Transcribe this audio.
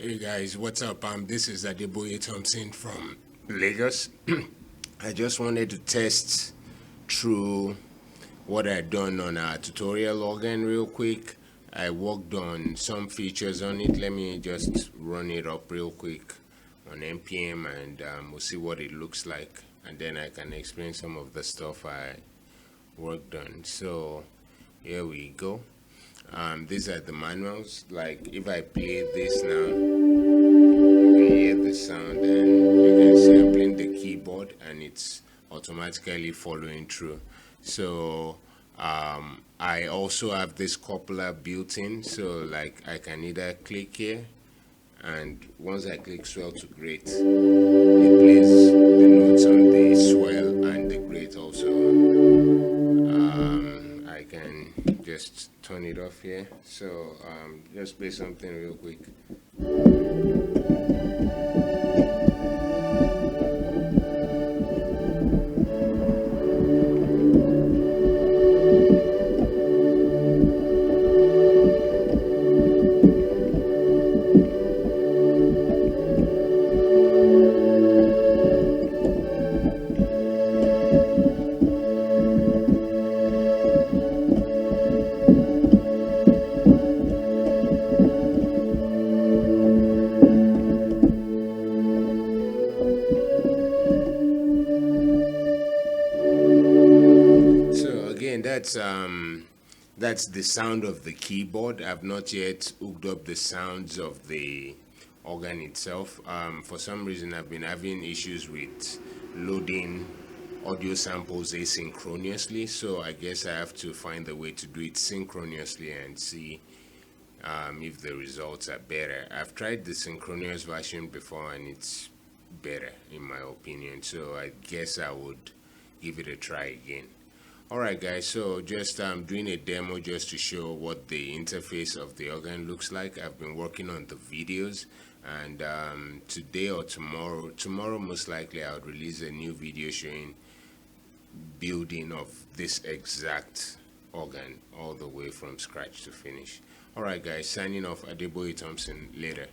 Hey guys, what's up? This is Adeboye Thompson from Lagos. I just wanted to test through what I've done on our tutorial organ real quick. I worked on some features on it. Let me just run it up real quick on npm and we'll see what it looks like, and then I can explain some of the stuff I worked on. So here we go. These are the manuals. Like if I play this now, you can hear the sound and you can see I'm playing the keyboard and it's automatically following through. So I also have this coupler built in, so like I can either click here, and once I click swell to great, it plays the notes on the swell and the great also. I can just turn it off here. So just play something real quick. That's the sound of the keyboard. I've not yet hooked up the sounds of the organ itself. For some reason I've been having issues with loading audio samples asynchronously, so I guess I have to find a way to do it synchronously and see if the results are better. I've tried the synchronous version before and it's better in my opinion, so I guess I would give it a try again. Alright guys, so just doing a demo just to show what the interface of the organ looks like. I've been working on the videos, and today or tomorrow most likely I would release a new video showing building of this exact organ all the way from scratch to finish. Alright guys, signing off. Adeboye Thompson. Later.